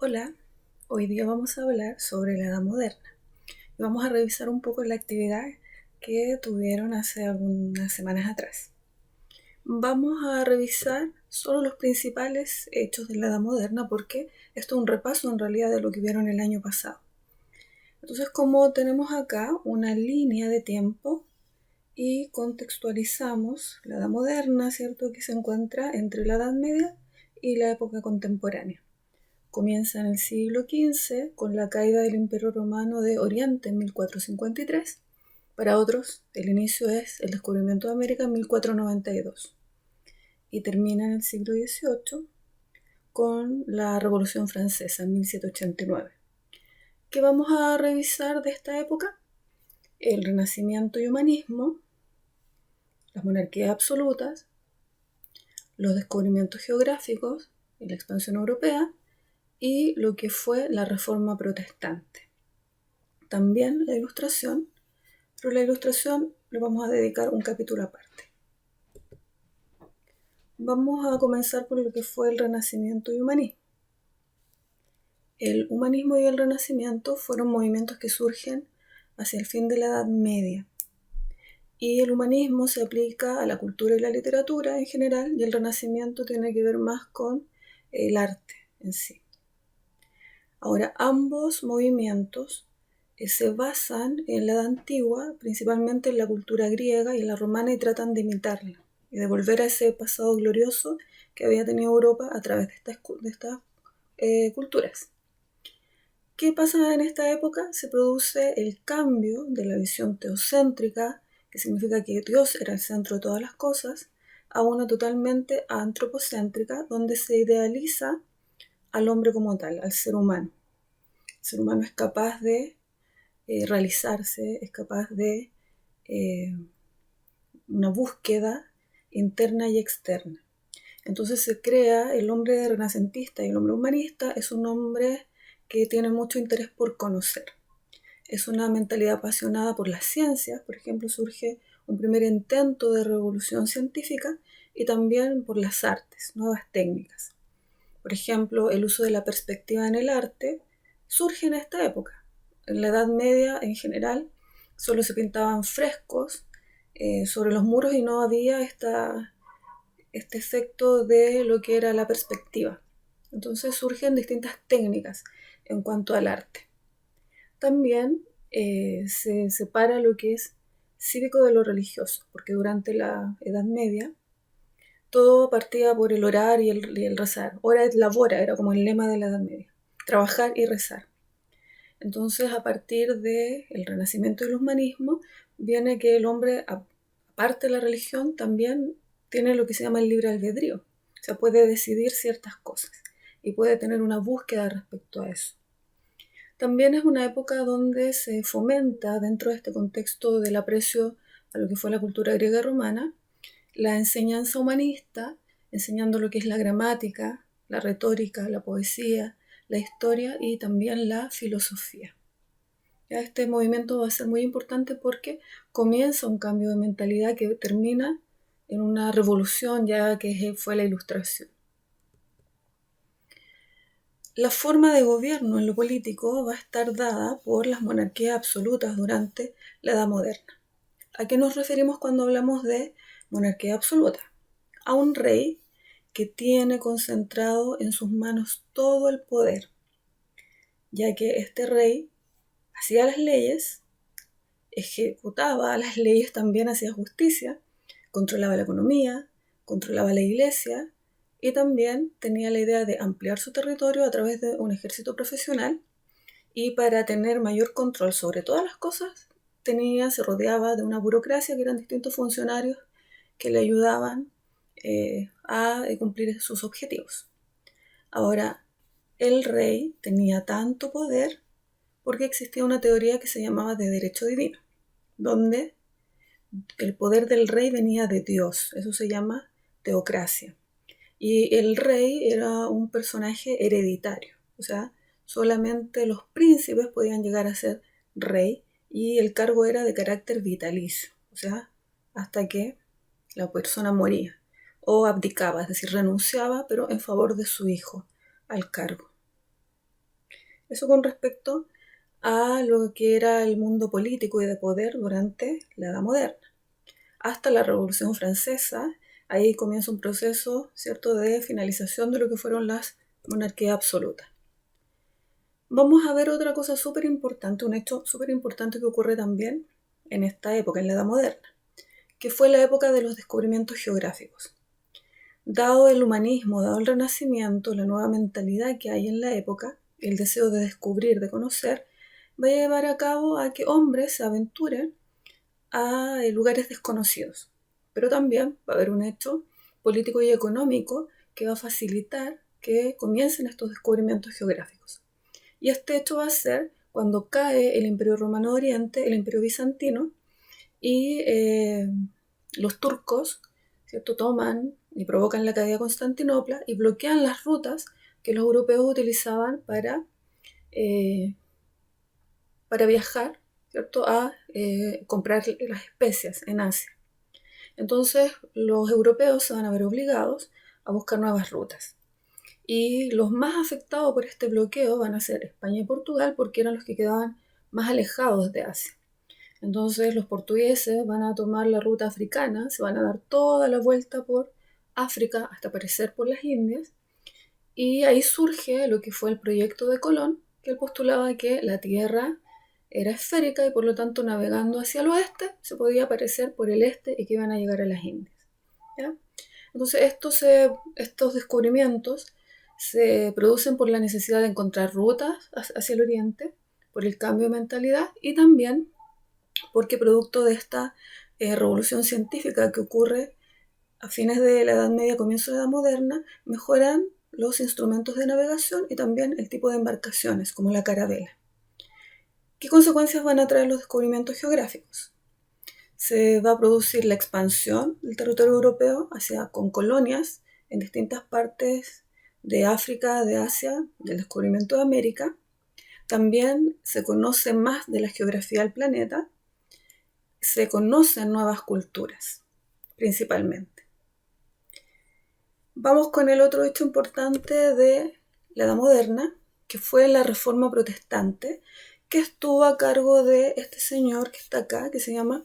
Hola, hoy día vamos a hablar sobre la Edad Moderna y vamos a revisar un poco la actividad que tuvieron hace algunas semanas atrás. Vamos a revisar solo los principales hechos de la Edad Moderna porque esto es un repaso en realidad de lo que vieron el año pasado. Entonces, como tenemos acá una línea de tiempo y contextualizamos la Edad Moderna, ¿cierto?, que se encuentra entre la Edad Media y la época contemporánea. Comienza en el siglo XV con la caída del Imperio Romano de Oriente en 1453. Para otros, el inicio es el descubrimiento de América en 1492. Y termina en el siglo XVIII con la Revolución Francesa en 1789. ¿Qué vamos a revisar de esta época? El Renacimiento y Humanismo, las monarquías absolutas, los descubrimientos geográficos y la expansión europea, y lo que fue la Reforma Protestante. También la Ilustración, pero la Ilustración le vamos a dedicar un capítulo aparte. Vamos a comenzar por lo que fue el Renacimiento y Humanismo. El humanismo y el Renacimiento fueron movimientos que surgen hacia el fin de la Edad Media. Y el humanismo se aplica a la cultura y la literatura en general, y el Renacimiento tiene que ver más con el arte en sí. Ahora, ambos movimientos se basan en la Edad Antigua, principalmente en la cultura griega y en la romana, y tratan de imitarla y de volver a ese pasado glorioso que había tenido Europa a través de estas culturas. ¿Qué pasa en esta época? Se produce el cambio de la visión teocéntrica, que significa que Dios era el centro de todas las cosas, a una totalmente antropocéntrica, donde se idealiza al hombre como tal, al ser humano. El ser humano es capaz de realizarse, es capaz de una búsqueda interna y externa. Entonces se crea el hombre renacentista, y el hombre humanista es un hombre que tiene mucho interés por conocer. Es una mentalidad apasionada por las ciencias. Por ejemplo, surge un primer intento de revolución científica, y también por las artes, nuevas técnicas. Por ejemplo, el uso de la perspectiva en el arte surge en esta época. En la Edad Media, en general, solo se pintaban frescos sobre los muros y no había este efecto de lo que era la perspectiva. Entonces surgen distintas técnicas en cuanto al arte. También se separa lo que es cívico de lo religioso, porque durante la Edad Media todo partía por el orar y el rezar. Ora et labora era como el lema de la Edad Media. Trabajar y rezar. Entonces, a partir del Renacimiento y el humanismo, viene que el hombre, aparte de la religión, también tiene lo que se llama el libre albedrío. O sea, puede decidir ciertas cosas y puede tener una búsqueda respecto a eso. También es una época donde se fomenta, dentro de este contexto del aprecio a lo que fue la cultura griega y romana, la enseñanza humanista, enseñando lo que es la gramática, la retórica, la poesía, la historia y también la filosofía. Ya este movimiento va a ser muy importante porque comienza un cambio de mentalidad que termina en una revolución, ya que fue la Ilustración. La forma de gobierno en lo político va a estar dada por las monarquías absolutas durante la Edad Moderna. ¿A qué nos referimos cuando hablamos de monarquía absoluta? A un rey que tiene concentrado en sus manos todo el poder, ya que este rey hacía las leyes, ejecutaba las leyes, también hacía justicia, controlaba la economía, controlaba la iglesia, y también tenía la idea de ampliar su territorio a través de un ejército profesional, y para tener mayor control sobre todas las cosas, se rodeaba de una burocracia que eran distintos funcionarios que le ayudaban a cumplir sus objetivos. Ahora, el rey tenía tanto poder porque existía una teoría que se llamaba de derecho divino, donde el poder del rey venía de Dios. Eso se llama teocracia. Y el rey era un personaje hereditario, o sea, solamente los príncipes podían llegar a ser rey, y el cargo era de carácter vitalicio, o sea, hasta que la persona moría o abdicaba, es decir, renunciaba, pero en favor de su hijo al cargo. Eso con respecto a lo que era el mundo político y de poder durante la Edad Moderna. Hasta la Revolución Francesa, ahí comienza un proceso, ¿cierto?, de finalización de lo que fueron las monarquías absolutas. Vamos a ver otra cosa súper importante, un hecho súper importante que ocurre también en esta época, en la Edad Moderna, que fue la época de los descubrimientos geográficos. Dado el humanismo, dado el Renacimiento, la nueva mentalidad que hay en la época, el deseo de descubrir, de conocer, va a llevar a cabo a que hombres se aventuren a lugares desconocidos. Pero también va a haber un hecho político y económico que va a facilitar que comiencen estos descubrimientos geográficos. Y este hecho va a ser cuando cae el Imperio Romano de Oriente, el Imperio Bizantino, y los turcos, ¿cierto?, toman y provocan la caída de Constantinopla y bloquean las rutas que los europeos utilizaban para viajar, ¿cierto?, a comprar las especias en Asia. Entonces los europeos se van a ver obligados a buscar nuevas rutas. Y los más afectados por este bloqueo van a ser España y Portugal, porque eran los que quedaban más alejados de Asia. Entonces los portugueses van a tomar la ruta africana, se van a dar toda la vuelta por África hasta aparecer por las Indias, y ahí surge lo que fue el proyecto de Colón, que él postulaba que la Tierra era esférica y por lo tanto navegando hacia el oeste se podía aparecer por el este y que iban a llegar a las Indias, ¿ya? Entonces estos descubrimientos se producen por la necesidad de encontrar rutas hacia el oriente, por el cambio de mentalidad y también porque producto de esta revolución científica que ocurre a fines de la Edad Media, comienzo de la Edad Moderna, mejoran los instrumentos de navegación y también el tipo de embarcaciones, como la carabela. ¿Qué consecuencias van a traer los descubrimientos geográficos? Se va a producir la expansión del territorio europeo con colonias en distintas partes de África, de Asia, del descubrimiento de América. También se conoce más de la geografía del planeta, se conocen nuevas culturas, principalmente. Vamos con el otro hecho importante de la Edad Moderna, que fue la Reforma Protestante, que estuvo a cargo de este señor que está acá, que se llama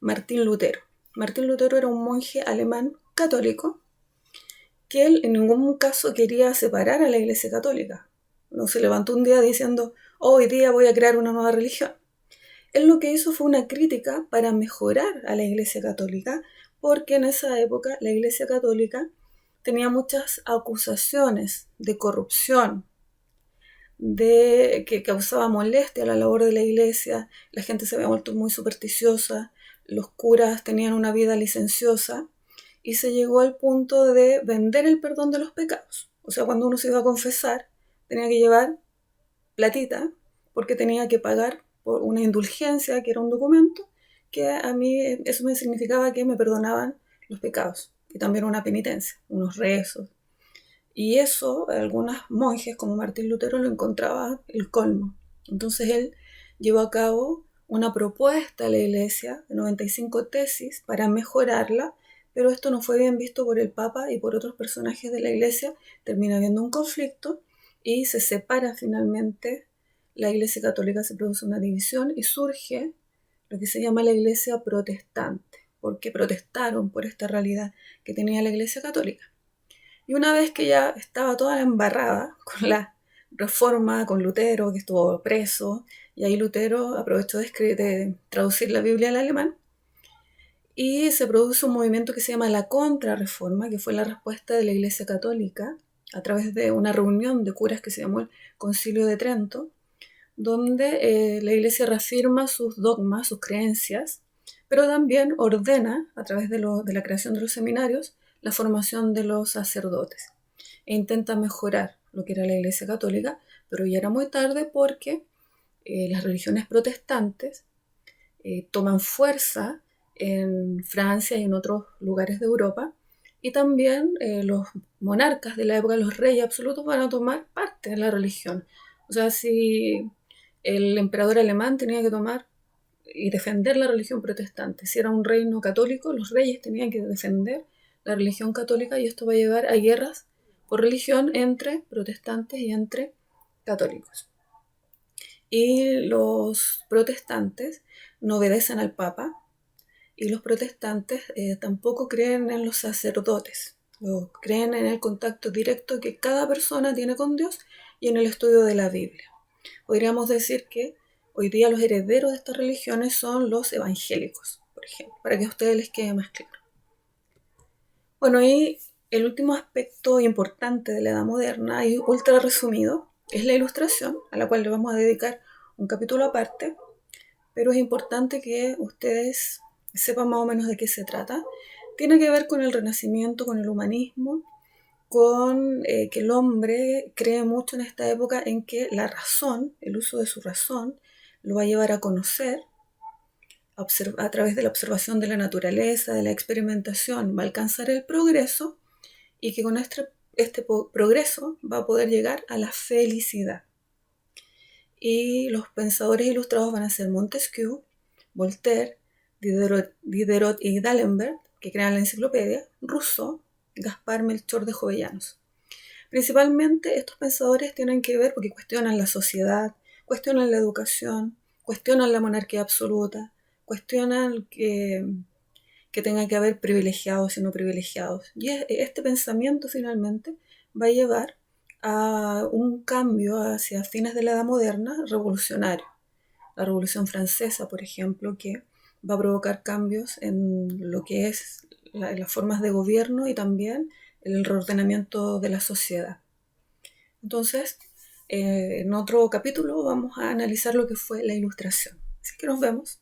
Martín Lutero. Martín Lutero era un monje alemán católico que él en ningún caso quería separar a la Iglesia Católica. No se levantó un día diciendo, hoy día voy a crear una nueva religión. Él lo que hizo fue una crítica para mejorar a la Iglesia Católica, porque en esa época la Iglesia Católica tenía muchas acusaciones de corrupción, que causaba molestia a la labor de la Iglesia, la gente se había vuelto muy supersticiosa, los curas tenían una vida licenciosa, y se llegó al punto de vender el perdón de los pecados. O sea, cuando uno se iba a confesar, tenía que llevar platita, porque tenía que pagar por una indulgencia, que era un documento, que a mí eso me significaba que me perdonaban los pecados, y también una penitencia, unos rezos. Y eso, algunos monjes como Martín Lutero lo encontraba el colmo. Entonces él llevó a cabo una propuesta a la Iglesia de 95 tesis para mejorarla, pero esto no fue bien visto por el Papa y por otros personajes de la Iglesia. Termina habiendo un conflicto y se separa finalmente la Iglesia Católica, se produce una división y surge lo que se llama la Iglesia Protestante, porque protestaron por esta realidad que tenía la Iglesia Católica. Y una vez que ya estaba toda la embarrada con la reforma, con Lutero, que estuvo preso, y ahí Lutero aprovechó de traducir la Biblia al alemán, y se produce un movimiento que se llama la Contrarreforma, que fue la respuesta de la Iglesia Católica a través de una reunión de curas que se llamó el Concilio de Trento, donde la Iglesia reafirma sus dogmas, sus creencias, pero también ordena, a través de la creación de los seminarios, la formación de los sacerdotes, e intenta mejorar lo que era la Iglesia Católica, pero ya era muy tarde porque las religiones protestantes toman fuerza en Francia y en otros lugares de Europa, y también los monarcas de la época, los reyes absolutos, van a tomar parte de la religión. O sea, si el emperador alemán tenía que tomar y defender la religión protestante, si era un reino católico, los reyes tenían que defender la religión católica, y esto va a llevar a guerras por religión entre protestantes y entre católicos. Y los protestantes no obedecen al Papa, y los protestantes tampoco creen en los sacerdotes, creen en el contacto directo que cada persona tiene con Dios y en el estudio de la Biblia. Podríamos decir que hoy día los herederos de estas religiones son los evangélicos, por ejemplo, para que a ustedes les quede más claro. Bueno, y el último aspecto importante de la Edad Moderna, y ultra resumido, es la ilustración, a la cual le vamos a dedicar un capítulo aparte, pero es importante que ustedes sepan más o menos de qué se trata. Tiene que ver con el Renacimiento, con el humanismo, con que el hombre cree mucho en esta época en que la razón, el uso de su razón, lo va a llevar a conocer a través de la observación de la naturaleza, de la experimentación, va a alcanzar el progreso y que con este progreso va a poder llegar a la felicidad. Y los pensadores ilustrados van a ser Montesquieu, Voltaire, Diderot y D'Alembert, que crean la enciclopedia, Rousseau, Gaspar Melchor de Jovellanos. Principalmente estos pensadores tienen que ver porque cuestionan la sociedad, cuestionan la educación, cuestionan la monarquía absoluta, cuestionan que tenga que haber privilegiados y no privilegiados. Y este pensamiento finalmente va a llevar a un cambio hacia fines de la Edad Moderna revolucionario. La Revolución Francesa, por ejemplo, que va a provocar cambios en lo que es las formas de gobierno y también el reordenamiento de la sociedad. Entonces, en otro capítulo vamos a analizar lo que fue la Ilustración. Así que nos vemos.